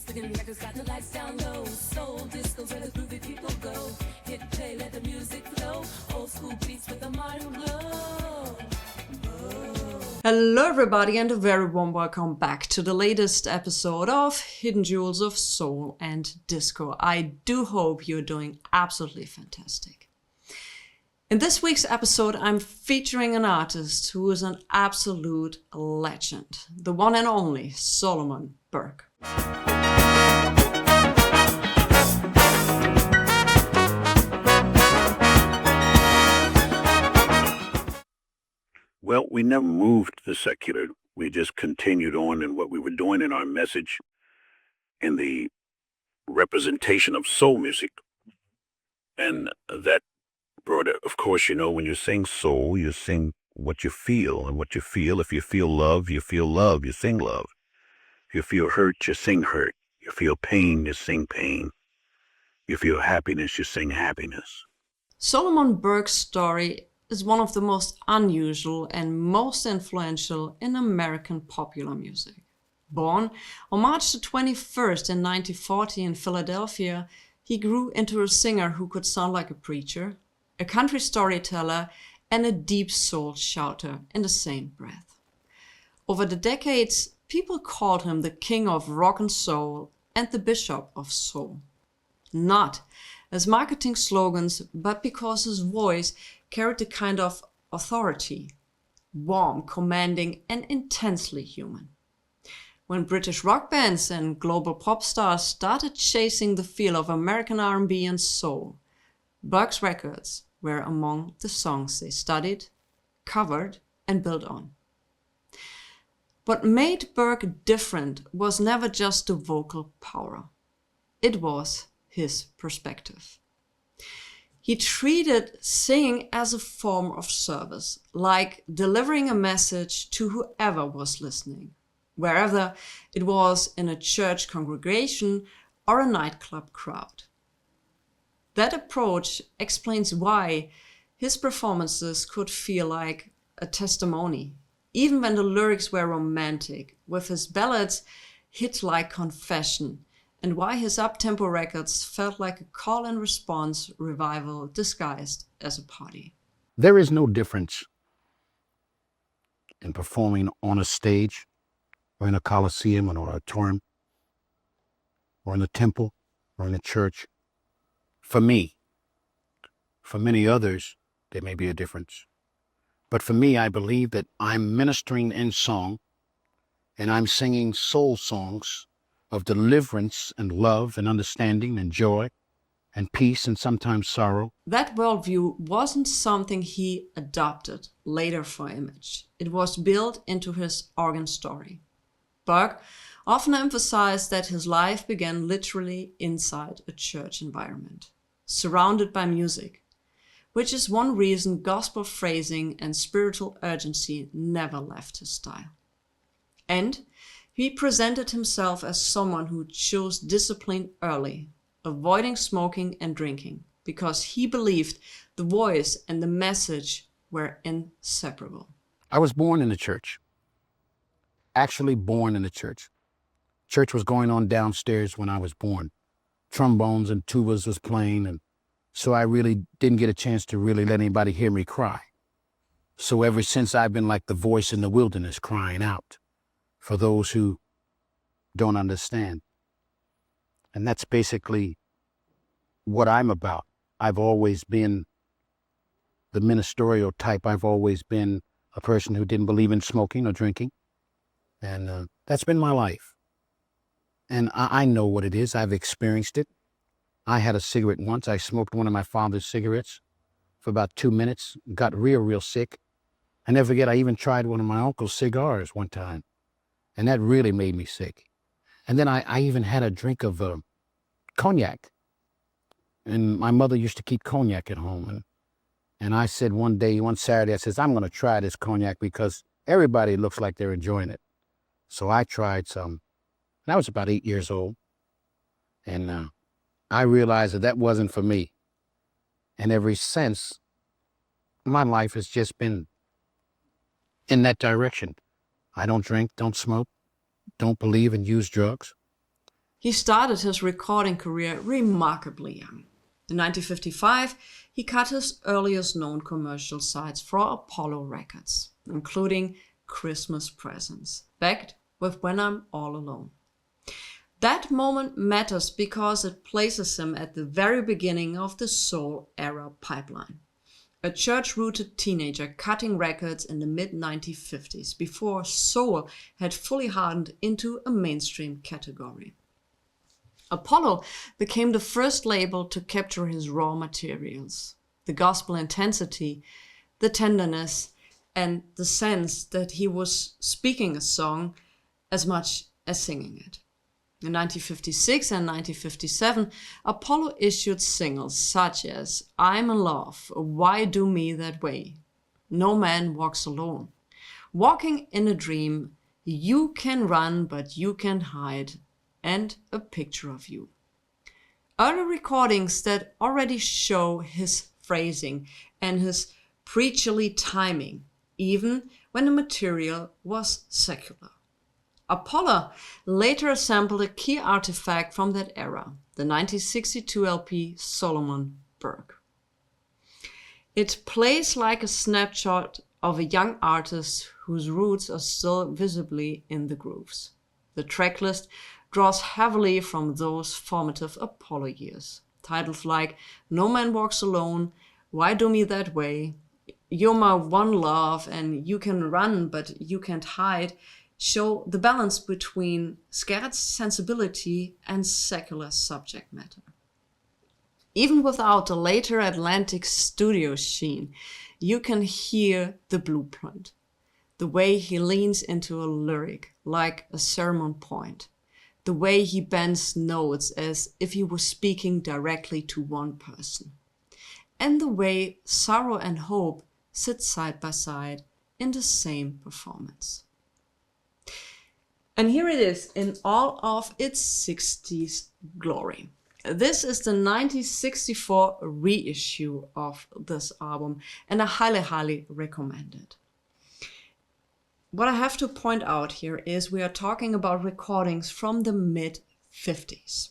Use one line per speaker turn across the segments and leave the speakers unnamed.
Spinning records, got the lights down low. Souldisco, where the groovy people go. Hit play, let the music flow. Old school beats with a modern glow.
Hello everybody and a very warm welcome back to the latest episode of Hidden Jewels of Soul and Disco. I do hope you're doing absolutely fantastic. In this week's episode, I'm featuring an artist who is an absolute legend, the one and only Solomon Burke.
Well, we never moved the secular. We just continued on in what we were doing in our message and the representation of soul music. And that brought it, of course, when you sing soul, you sing what you feel. And what you feel, if you feel love, you sing love. If you feel hurt, you sing hurt. You feel pain, you sing pain. You feel happiness, you sing happiness.
Solomon Burke's story is one of the most unusual and most influential in American popular music. Born on March the 21st in 1940 in Philadelphia, he grew into a singer who could sound like a preacher, a country storyteller, and a deep soul shouter in the same breath. Over the decades, people called him the king of rock and soul and the bishop of soul. Not as marketing slogans, but because his voice carried a kind of authority, warm, commanding, and intensely human. When British rock bands and global pop stars started chasing the feel of American R&B and soul, Burke's records were among the songs they studied, covered, and built on. What made Burke different was never just the vocal power. It was his perspective. He treated singing as a form of service, like delivering a message to whoever was listening, wherever it was in a church congregation or a nightclub crowd. That approach explains why his performances could feel like a testimony, even when the lyrics were romantic, with his ballads hit like confession, and why his up-tempo records felt like a call-and-response revival disguised as a party.
There is no difference in performing on a stage or in a coliseum or an auditorium or in a temple or in a church. For me, for many others, there may be a difference. But for me, I believe that I'm ministering in song and I'm singing soul songs of deliverance and love and understanding and joy and peace and sometimes sorrow.
That worldview wasn't something he adopted later for image. It was built into his organ story. Burke often emphasized that his life began literally inside a church environment, surrounded by music, which is one reason gospel phrasing and spiritual urgency never left his style. And he presented himself as someone who chose discipline early, avoiding smoking and drinking, because he believed the voice and the message were inseparable.
I was born in the church, actually born in the church. Church was going on downstairs when I was born. Trombones and tubas was playing, and so I really didn't get a chance to really let anybody hear me cry. So ever since, I've been like the voice in the wilderness crying out for those who don't understand. And that's basically what I'm about. I've always been the ministerial type. I've always been a person who didn't believe in smoking or drinking. And that's been my life. And I know what it is. I've experienced it. I had a cigarette once. I smoked one of my father's cigarettes for about 2 minutes, got real sick. I never forget, I even tried one of my uncle's cigars one time. And that really made me sick. And then I even had a drink of cognac. And my mother used to keep cognac at home. And I said one Saturday, I says, I'm going to try this cognac because everybody looks like they're enjoying it. So I tried some. And I was about 8 years old. And I realized that wasn't for me. And ever since, my life has just been in that direction. I don't drink, don't smoke, don't believe and use drugs.
He started his recording career remarkably young. In 1955, he cut his earliest known commercial sides for Apollo Records, including Christmas Presents, backed with When I'm All Alone. That moment matters because it places him at the very beginning of the soul era pipeline. A church-rooted teenager cutting records in the mid-1950s before soul had fully hardened into a mainstream category. Apollo became the first label to capture his raw materials, the gospel intensity, the tenderness, and the sense that he was speaking a song as much as singing it. In 1956 and 1957, Apollo issued singles such as I'm in Love, Why Do Me That Way, No Man Walks Alone, Walking in a Dream, You Can Run But You Can't Hide, and A Picture of You. Early recordings that already show his phrasing and his preacherly timing, even when the material was secular. Apollo later assembled a key artifact from that era, the 1962 LP Solomon Burke. It plays like a snapshot of a young artist whose roots are still visibly in the grooves. The tracklist draws heavily from those formative Apollo years. Titles like No Man Walks Alone, Why Do Me That Way, You're My One Love, and You Can Run But You Can't Hide show the balance between scared sensibility and secular subject matter. Even without the later Atlantic studio sheen, you can hear the blueprint, the way he leans into a lyric like a sermon point, the way he bends notes as if he was speaking directly to one person, and the way sorrow and hope sit side by side in the same performance. And here it is in all of its 60s glory. This is the 1964 reissue of this album, and I highly, highly recommend it. What I have to point out here is we are talking about recordings from the mid-50s.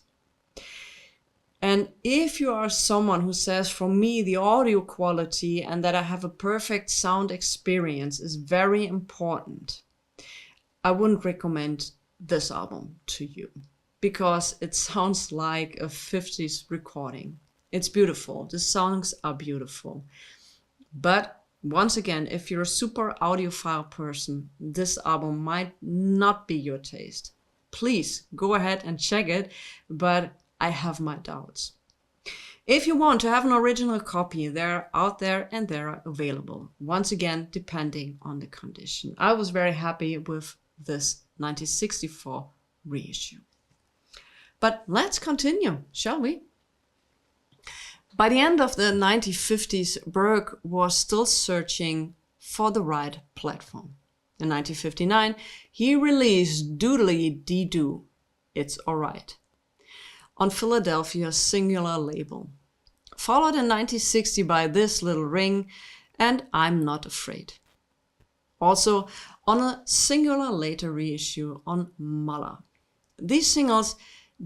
And if you are someone who says, for me, the audio quality and that I have a perfect sound experience is very important, I wouldn't recommend this album to you because it sounds like a 50s recording. It's beautiful. The songs are beautiful. But once again, if you're a super audiophile person, this album might not be your taste. Please go ahead and check it, but I have my doubts. If you want to have an original copy, they're out there and they're available. Once again, depending on the condition. I was very happy with this 1964 reissue. But let's continue, shall we? By the end of the 1950s, Burke was still searching for the right platform. In 1959, he released Doodly Dee Doo, It's Alright, on Philadelphia's Singular label, followed in 1960 by This Little Ring and I'm Not Afraid. Also on a Singular later reissue on Muller. These singles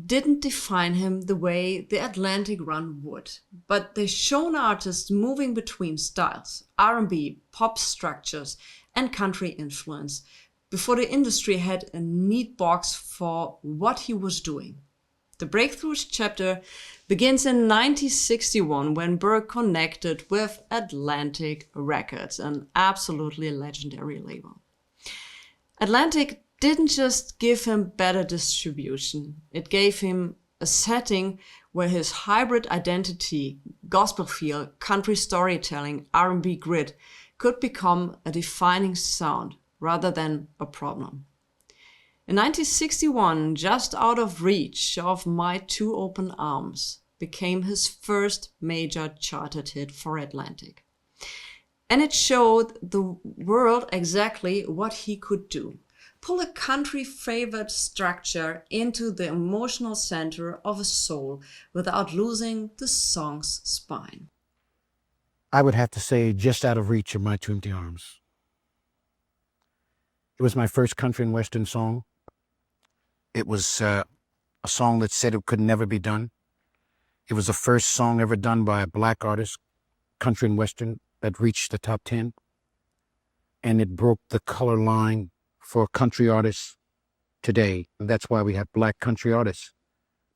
didn't define him the way the Atlantic run would, but they show an artist moving between styles, R&B, pop structures, and country influence before the industry had a neat box for what he was doing. The breakthrough chapter begins in 1961 when Burke connected with Atlantic Records, an absolutely legendary label. Atlantic didn't just give him better distribution, it gave him a setting where his hybrid identity, gospel feel, country storytelling, R&B grit could become a defining sound rather than a problem. In 1961, Just Out of Reach of My Two Open Arms became his first major charted hit for Atlantic. And it showed the world exactly what he could do. Pull a country favorite structure into the emotional center of a soul without losing the song's spine.
I would have to say Just Out of Reach of My Two Empty Arms. It was my first country and western song. It was a song that said it could never be done. It was the first song ever done by a black artist, country and western, that reached the top 10. And it broke the color line for country artists today. And that's why we have black country artists,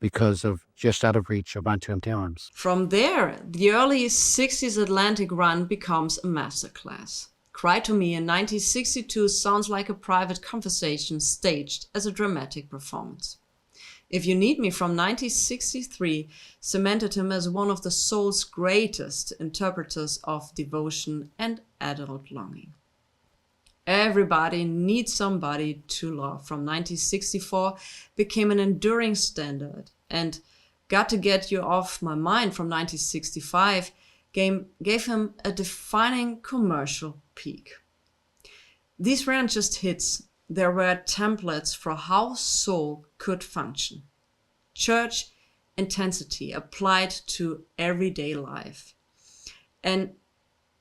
because of Just Out of Reach of Untamed Arms.
From there, the early 60s Atlantic run becomes a masterclass. Cry to Me in 1962 sounds like a private conversation staged as a dramatic performance. If You Need Me from 1963 cemented him as one of the soul's greatest interpreters of devotion and adult longing. Everybody Needs Somebody to Love from 1964 became an enduring standard, and Got to Get You Off My Mind from 1965 gave him a defining commercial peak. These weren't just hits, there were templates for how soul could function. Church intensity applied to everyday life. And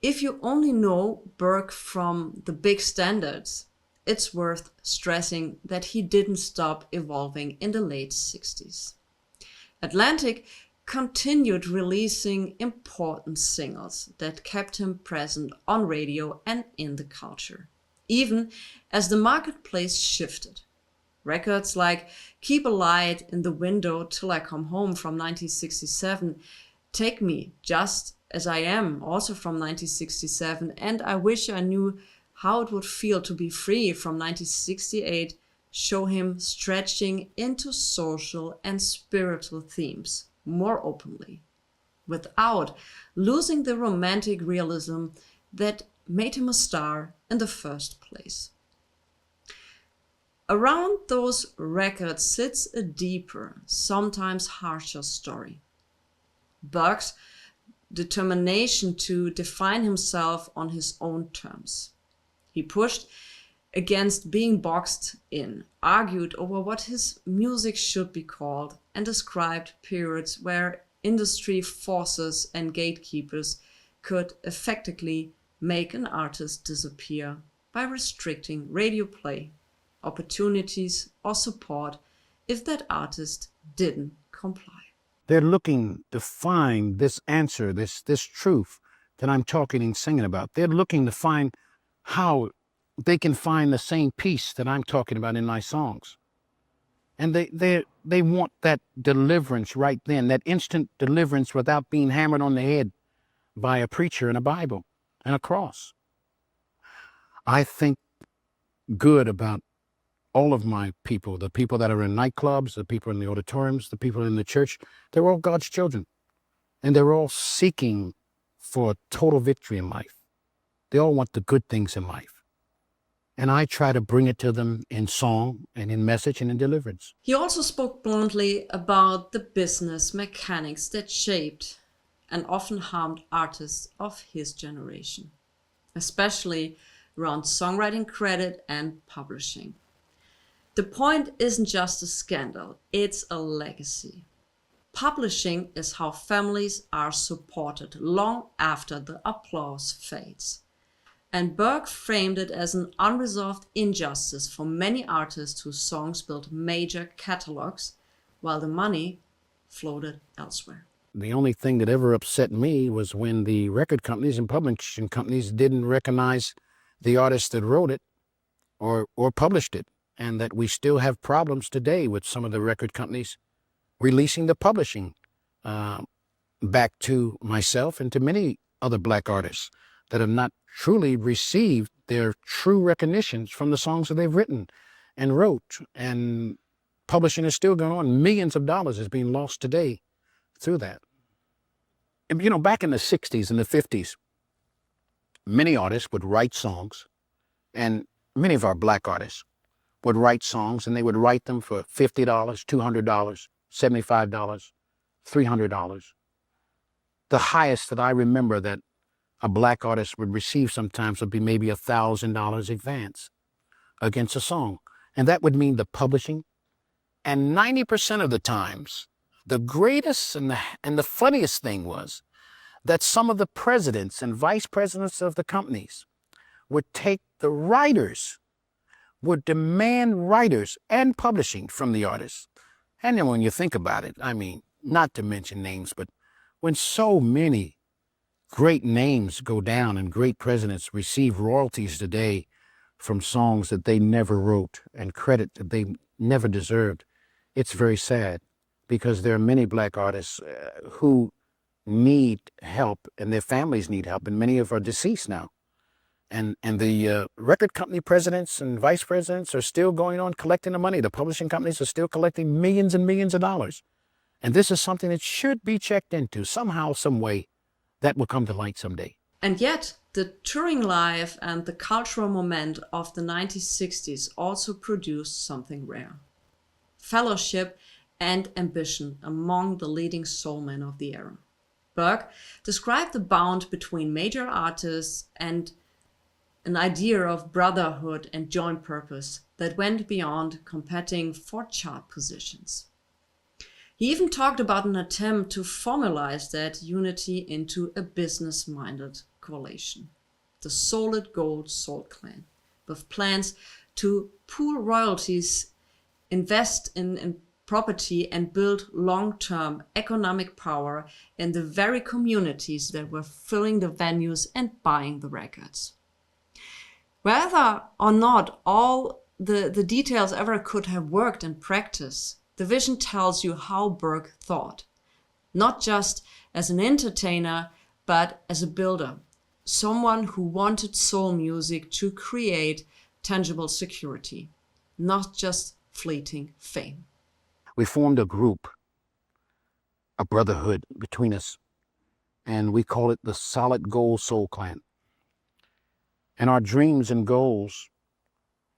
if you only know Burke from the big standards, it's worth stressing that he didn't stop evolving in the late 60s. Atlantic continued releasing important singles that kept him present on radio and in the culture, even as the marketplace shifted. Records like Keep a Light in the Window Till I Come Home from 1967, Take Me Just As I Am, also from 1967, and I Wish I Knew How It Would Feel to Be Free from 1968 show him stretching into social and spiritual themes more openly, without losing the romantic realism that made him a star in the first place. Around those records sits a deeper, sometimes harsher story. Burke's determination to define himself on his own terms. He pushed against being boxed in, argued over what his music should be called, and described periods where industry forces and gatekeepers could effectively make an artist disappear by restricting radio play, opportunities, or support if that artist didn't comply.
They're looking to find this answer, this truth that I'm talking and singing about. They're looking to find how they can find the same peace that I'm talking about in my songs. And they want that deliverance right then, that instant deliverance without being hammered on the head by a preacher and a Bible and a cross. I think good about all of my people, the people that are in nightclubs, the people in the auditoriums, the people in the church. They're all God's children, and they're all seeking for total victory in life. They all want the good things in life. And I try to bring it to them in song and in message and in deliverance.
He also spoke bluntly about the business mechanics that shaped and often harmed artists of his generation, especially around songwriting credit and publishing. The point isn't just a scandal, it's a legacy. Publishing is how families are supported long after the applause fades. And Burke framed it as an unresolved injustice for many artists whose songs built major catalogs while the money floated elsewhere.
The only thing that ever upset me was when the record companies and publishing companies didn't recognize the artist that wrote it or published it, and that we still have problems today with some of the record companies releasing the publishing back to myself and to many other black artists that have not truly received their true recognitions from the songs that they've written and wrote. And publishing is still going on. Millions of dollars is being lost today through that. And, you know, back in the 60s and the 50s, many artists would write songs, and many of our black artists would write songs, and they would write them for $50, $200, $75, $300. The highest that I remember that a black artist would receive sometimes would be maybe $1,000 advance against a song. And that would mean the publishing. And 90% of the times, the greatest and the funniest thing was that some of the presidents and vice presidents of the companies would take the writers, would demand writers and publishing from the artists. And then when you think about it, I mean, not to mention names, but when so many great names go down and great presidents receive royalties today from songs that they never wrote and credit that they never deserved, it's very sad, because there are many black artists who need help, and their families need help, and many of them are deceased now. And the record company presidents and vice presidents are still going on collecting the money. The publishing companies are still collecting millions and millions of dollars. And this is something that should be checked into somehow, some way. That will come to light someday.
And yet, the touring life and the cultural moment of the 1960s also produced something rare: fellowship and ambition among the leading soul men of the era. Burke described the bond between major artists and an idea of brotherhood and joint purpose that went beyond competing for chart positions. He even talked about an attempt to formalize that unity into a business-minded coalition, the Solid Gold Soul Clan, with plans to pool royalties, invest in property, and build long-term economic power in the very communities that were filling the venues and buying the records. Whether or not all the details ever could have worked in practice, the vision tells you how Burke thought, not just as an entertainer, but as a builder, someone who wanted soul music to create tangible security, not just fleeting fame.
We formed a group, a brotherhood between us, and we call it the Solid Gold Soul Clan. And our dreams and goals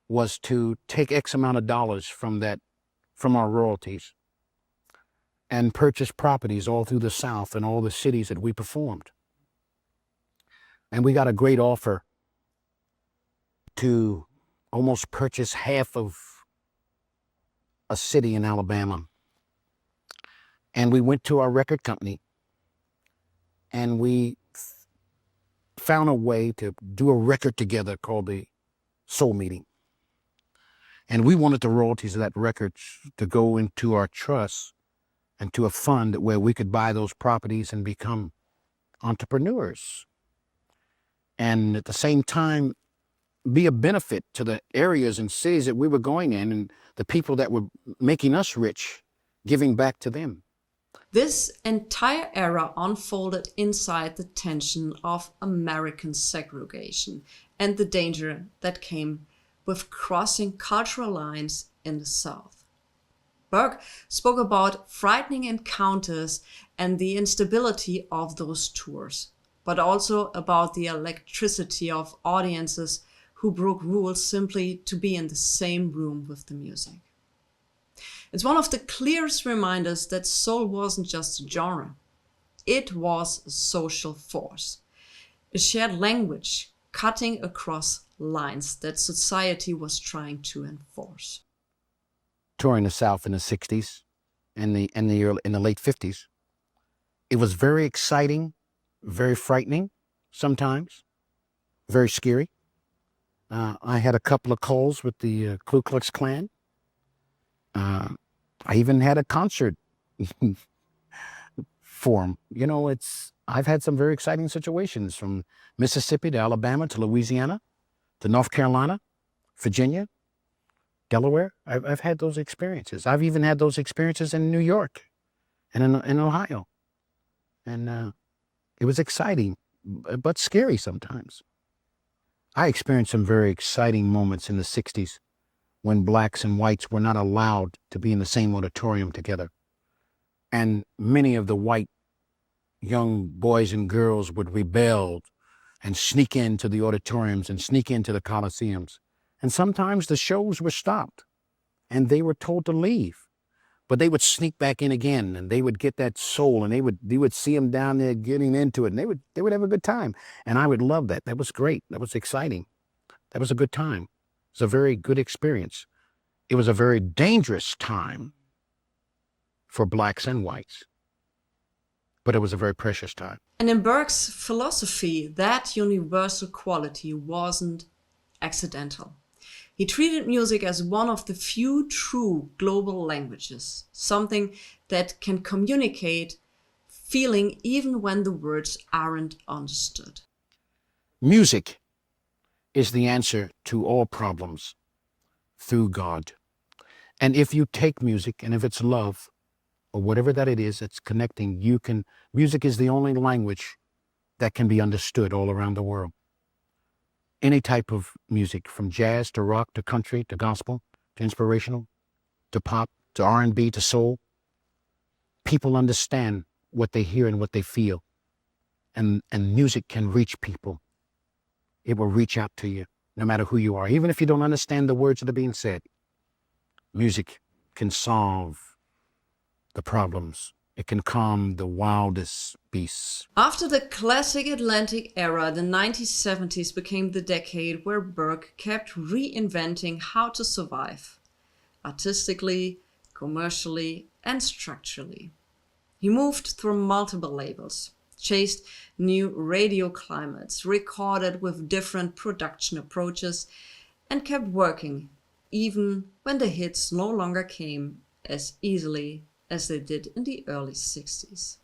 was to take X amount of dollars from our royalties, and purchase properties all through the South and all the cities that we performed. And we got a great offer to almost purchase half of a city in Alabama. And we went to our record company and we found a way to do a record together called the Soul Meeting. And we wanted the royalties of that record to go into our trust and to a fund where we could buy those properties and become entrepreneurs. And at the same time, be a benefit to the areas and cities that we were going in and the people that were making us rich, giving back to them.
This entire era unfolded inside the tension of American segregation and the danger that came with crossing cultural lines in the South. Burke spoke about frightening encounters and the instability of those tours, but also about the electricity of audiences who broke rules simply to be in the same room with the music. It's one of the clearest reminders that soul wasn't just a genre. It was a social force, a shared language cutting across lines that society was trying to enforce.
Touring the South in the 60s and in the late 50s, it was very exciting, very frightening sometimes, very scary. I had a couple of calls with the Ku Klux Klan. I even had a concert for them. You know, I've had some very exciting situations from Mississippi to Alabama to Louisiana to North Carolina, Virginia, Delaware. I've had those experiences. I've even had those experiences in New York and in Ohio. And it was exciting, but scary sometimes. I experienced some very exciting moments in the 60s when blacks and whites were not allowed to be in the same auditorium together. And many of the white young boys and girls would rebel and sneak into the auditoriums and sneak into the coliseums. And sometimes the shows were stopped and they were told to leave. But they would sneak back in again and they would get that soul and they would see them down there getting into it and they would have a good time. And I would love that. That was great. That was exciting. That was a good time. It was a very good experience. It was a very dangerous time for blacks and whites, but it was a very precious time.
And in Burke's philosophy, that universal quality wasn't accidental. He treated music as one of the few true global languages, something that can communicate feeling even when the words aren't understood.
Music is the answer to all problems through God. And if you take music, and if it's love, or whatever that it is that's connecting, music is the only language that can be understood all around the world. Any type of music, from jazz to rock to country to gospel to inspirational to pop to R&B to soul, people understand what they hear and what they feel. And music can reach people. It will reach out to you, no matter who you are. Even if you don't understand the words that are being said, music can solve the problems. It can calm the wildest beasts.
After the classic Atlantic era, the 1970s became the decade where Burke kept reinventing how to survive, artistically, commercially, and structurally. He moved through multiple labels, chased new radio climates, recorded with different production approaches, and kept working, even when the hits no longer came as easily as they did in the early 60s.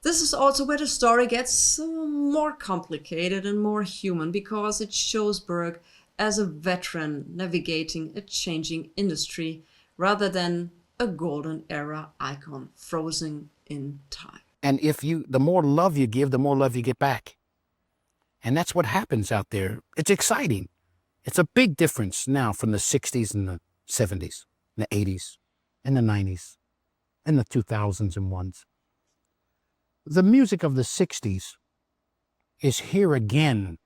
This is also where the story gets more complicated and more human, because it shows Burke as a veteran navigating a changing industry rather than a golden era icon frozen in time.
And the more love you give, the more love you get back. And that's what happens out there. It's exciting. It's a big difference now from the 60s and the 70s, and the 80s, and the 90s, and the 2000s and ones. The music of the 60s is here again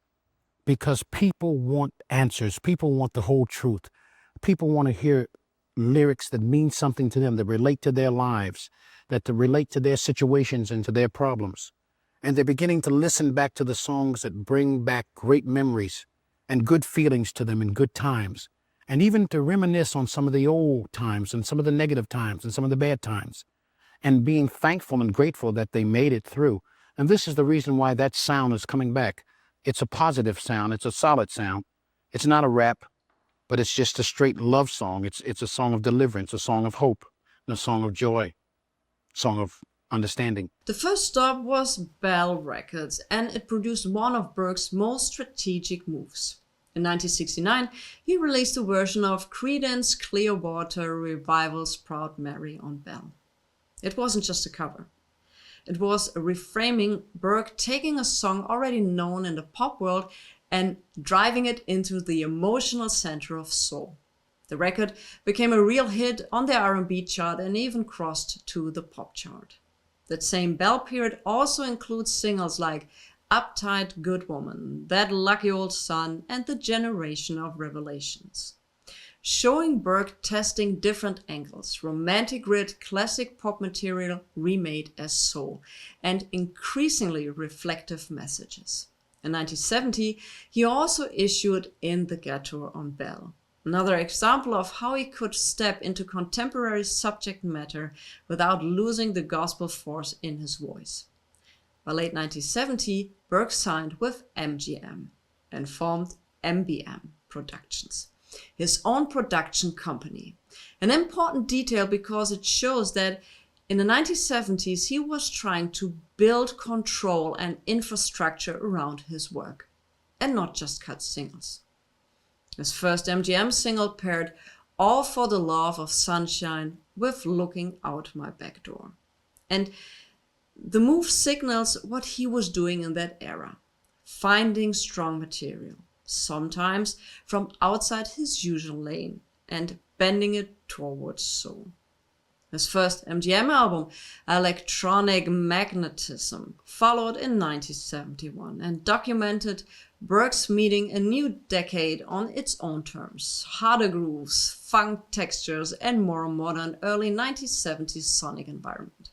because people want answers. People want the whole truth. People want to hear lyrics that mean something to them, that relate to their lives, that relate to their situations and to their problems. And they're beginning to listen back to the songs that bring back great memories and good feelings to them in good times, and even to reminisce on some of the old times and some of the negative times and some of the bad times, and being thankful and grateful that they made it through. And this is the reason why that sound is coming back. It's a positive sound. It's a solid sound. It's not a rap, but it's just a straight love song. It's a song of deliverance, a song of hope, and a song of joy, a song of understanding.
The first stop was Bell Records, and it produced one of Burke's most strategic moves. In 1969, he released a version of Creedence Clearwater Revival's Proud Mary on Bell. It wasn't just a cover. It was a reframing, Burke taking a song already known in the pop world and driving it into the emotional center of soul. The record became a real hit on the R&B chart and even crossed to the pop chart. That same Bell period also includes singles like Uptight Good Woman, That Lucky Old Son, and The Generation of Revelations. Showing Burke testing different angles, romantic grit, classic pop material remade as soul, and increasingly reflective messages. In 1970, he also issued In the Ghetto on Bell, another example of how he could step into contemporary subject matter without losing the gospel force in his voice. By late 1970, Burke signed with MGM and formed MBM Productions, his own production company. An important detail because it shows that in the 1970s he was trying to build control and infrastructure around his work, and not just cut singles. His first MGM single paired All for the Love of Sunshine with Looking Out My Back Door. And the move signals what he was doing in that era, finding strong material, sometimes from outside his usual lane, and bending it towards soul. His first MGM album, Electronic Magnetism, followed in 1971 and documented Burke's meeting a new decade on its own terms, harder grooves, funk textures, and more modern early 1970s sonic environment.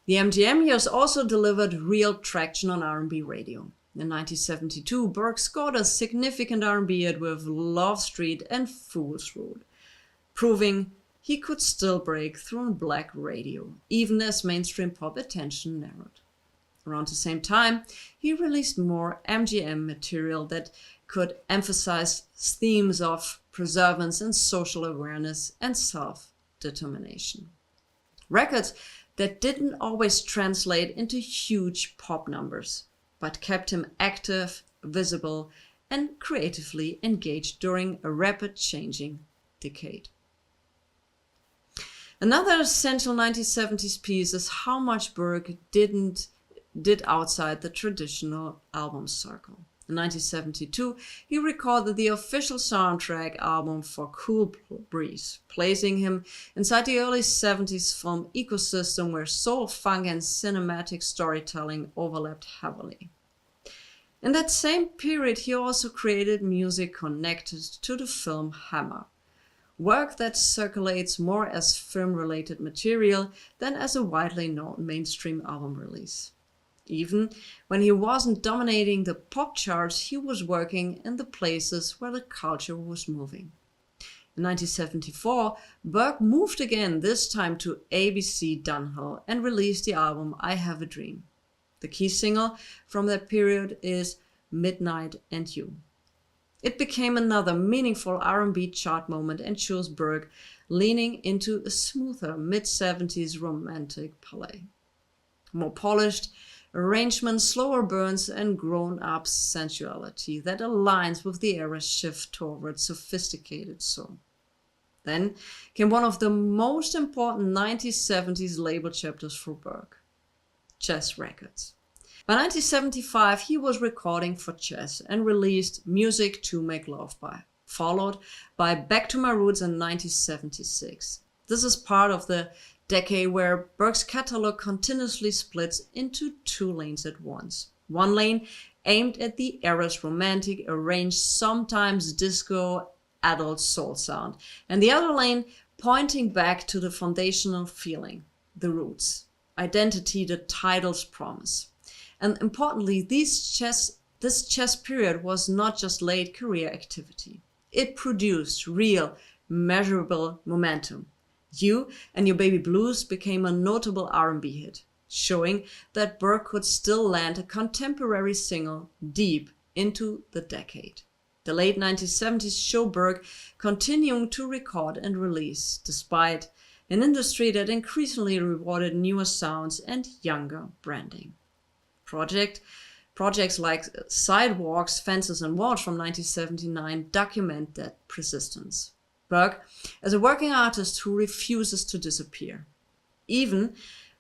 The MGM years also delivered real traction on R&B radio. In 1972, Burke scored a significant R&B hit with Love Street and Fool's Road, proving he could still break through on black radio, even as mainstream pop attention narrowed. Around the same time, he released more MGM material that could emphasize themes of perseverance and social awareness and self-determination. Records that didn't always translate into huge pop numbers, but kept him active, visible, and creatively engaged during a rapid changing decade. Another essential 1970s piece is how much Burke did outside the traditional album circle. In 1972, he recorded the official soundtrack album for Cool Breeze, placing him inside the early 70s film ecosystem where soul, funk, and cinematic storytelling overlapped heavily. In that same period, he also created music connected to the film Hammer, work that circulates more as film-related material than as a widely known mainstream album release. Even when he wasn't dominating the pop charts, he was working in the places where the culture was moving. In 1974, Burke moved again, this time to ABC Dunhill, and released the album I Have a Dream. The key single from that period is Midnight and You. It became another meaningful R&B chart moment and shows Burke leaning into a smoother mid-70s romantic palette. More polished arrangements, slower burns, and grown-up sensuality that aligns with the era's shift toward sophisticated soul. Then came one of the most important 1970s label chapters for Burke, Chess Records. By 1975, he was recording for Chess and released Music to Make Love By, followed by Back to My Roots in 1976. This is part of the decade where Burke's catalog continuously splits into two lanes at once. One lane aimed at the era's romantic, arranged, sometimes disco, adult soul sound, and the other lane pointing back to the foundational feeling, the roots, identity, the title's promise. And importantly, this chess period was not just late career activity. It produced real, measurable momentum. You and Your Baby Blues became a notable R&B hit, showing that Burke could still land a contemporary single deep into the decade. The late 1970s show Burke continuing to record and release, despite an industry that increasingly rewarded newer sounds and younger branding. Projects like Sidewalks, Fences and Walls from 1979 document that persistence. Burke is a working artist who refuses to disappear, even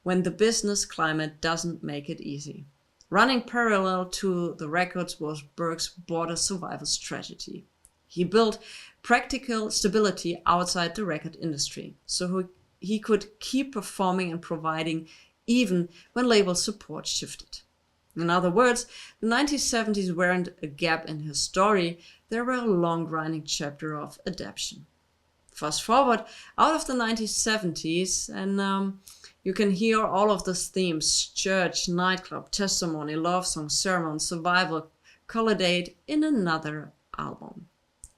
when the business climate doesn't make it easy. Running parallel to the records was Burke's border survival strategy. He built practical stability outside the record industry, so he could keep performing and providing even when label support shifted. In other words, the 1970s weren't a gap in his story, they were a long-running chapter of adaptation. Fast forward out of the 1970s, and you can hear all of those themes: church, nightclub, testimony, love song, sermon, survival, collidate in another album,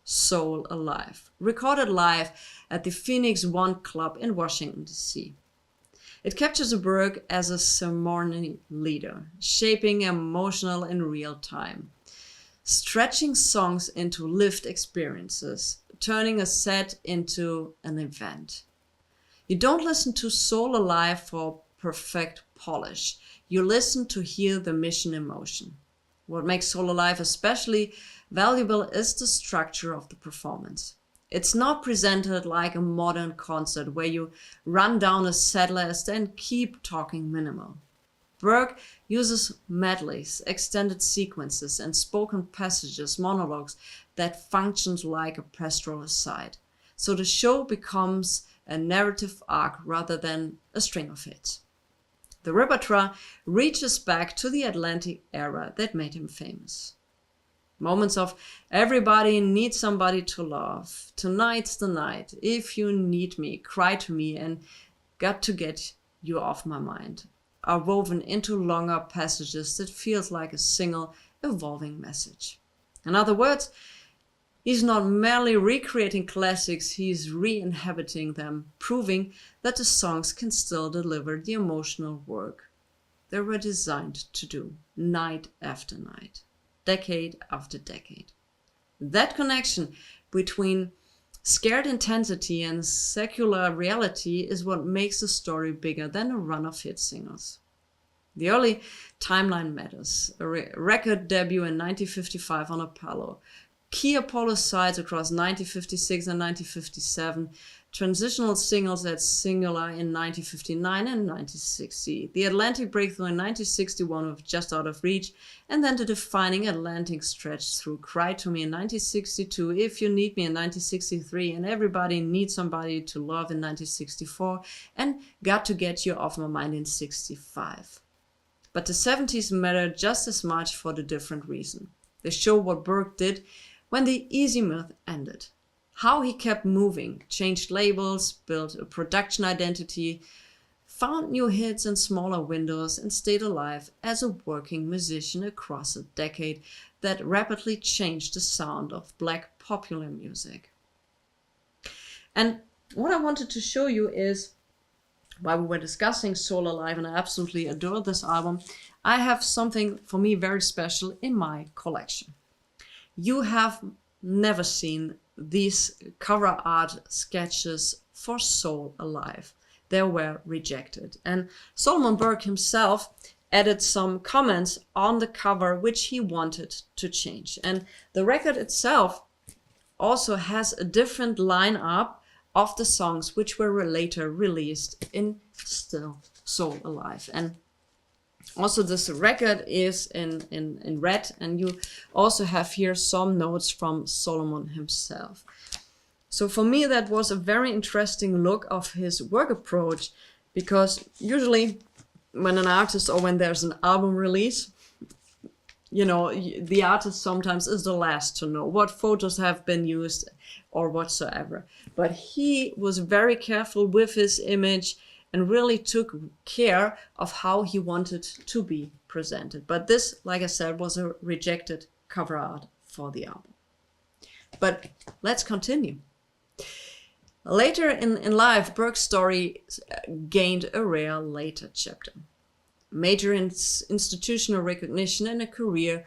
Soul Alive, recorded live at the Phoenix One Club in Washington, D.C. It captures Burke as a ceremony leader, shaping emotional in real time, stretching songs into lived experiences, turning a set into an event. You don't listen to Soul Alive for perfect polish. You listen to hear the mission in motion. What makes Soul Alive especially valuable is the structure of the performance. It's not presented like a modern concert where you run down a set list and keep talking minimal. Burke uses medleys, extended sequences, and spoken passages, monologues that function like a pastoral aside. So the show becomes a narrative arc rather than a string of hits. The repertoire reaches back to the Atlantic era that made him famous. Moments of everybody needs somebody to love, tonight's the night, if you need me, cry to me, and got to get you off my mind are woven into longer passages that feels like a single evolving message. In other words, he's not merely recreating classics, he's re-inhabiting them, proving that the songs can still deliver the emotional work they were designed to do, night after night, decade after decade. That connection between scared intensity and secular reality is what makes the story bigger than a run of hit singles. The early timeline matters. A record debut in 1955 on Apollo, key Apollo sides across 1956 and 1957, transitional singles at Singular in 1959 and 1960, the Atlantic breakthrough in 1961 with Just Out of Reach, and then the defining Atlantic stretch through Cry to Me in 1962, If You Need Me in 1963, and Everybody Needs Somebody to Love in 1964, and Got to Get You Off My Mind in 65. But the 70s matter just as much for the different reason. They show what Burke did when the easy myth ended. How he kept moving, changed labels, built a production identity, found new hits in smaller windows, and stayed alive as a working musician across a decade that rapidly changed the sound of Black popular music. And what I wanted to show you is, while we were discussing Soul Alive, and I absolutely adore this album, I have something for me very special in my collection. You have never seen these cover art sketches for Soul Alive. They were rejected. And Solomon Burke himself added some comments on the cover which he wanted to change. And the record itself also has a different lineup of the songs which were later released in Still Soul Alive. And also this record is in red, and you also have here some notes from Solomon himself. So for me that was a very interesting look of his work approach, because usually when an artist or when there's an album release, you know, the artist sometimes is the last to know what photos have been used or whatsoever. But he was very careful with his image and really took care of how he wanted to be presented. But this, like I said, was a rejected cover art for the album. But let's continue. Later in life, Burke's story gained a rare later chapter. Major institutional recognition and a career,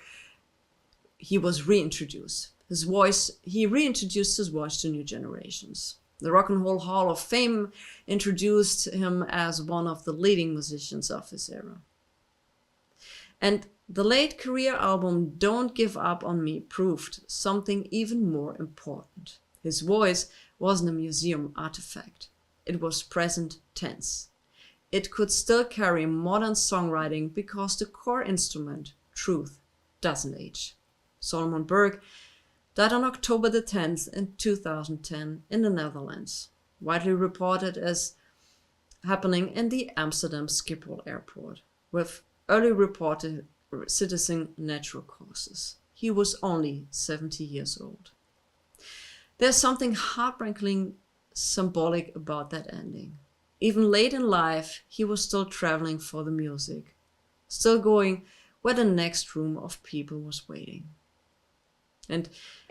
he was reintroduced. He reintroduced his voice to new generations. The Rock and Roll Hall of Fame introduced him as one of the leading musicians of his era. And the late career album Don't Give Up on Me proved something even more important. His voice wasn't a museum artifact. It was present tense. It could still carry modern songwriting because the core instrument, truth, doesn't age. Solomon Burke died on October the 10th in 2010 in the Netherlands, widely reported as happening in the Amsterdam Schiphol airport, with early reported citizen natural causes. He was only 70 years old. There's something heartbreakingly symbolic about that ending. Even late in life, he was still traveling for the music, still going where the next room of people was waiting. And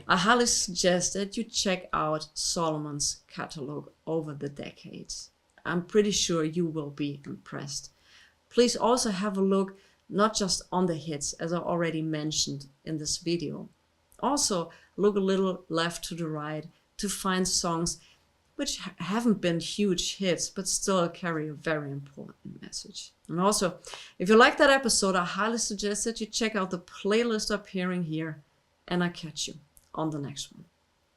I highly suggest that you check out Solomon's catalog over the decades. I'm pretty sure you will be impressed. Please also have a look not just on the hits, as I already mentioned in this video. Also look a little left to the right to find songs which haven't been huge hits, but still carry a very important message. And also, if you like that episode, I highly suggest that you check out the playlist appearing here, and I'll catch you on the next one.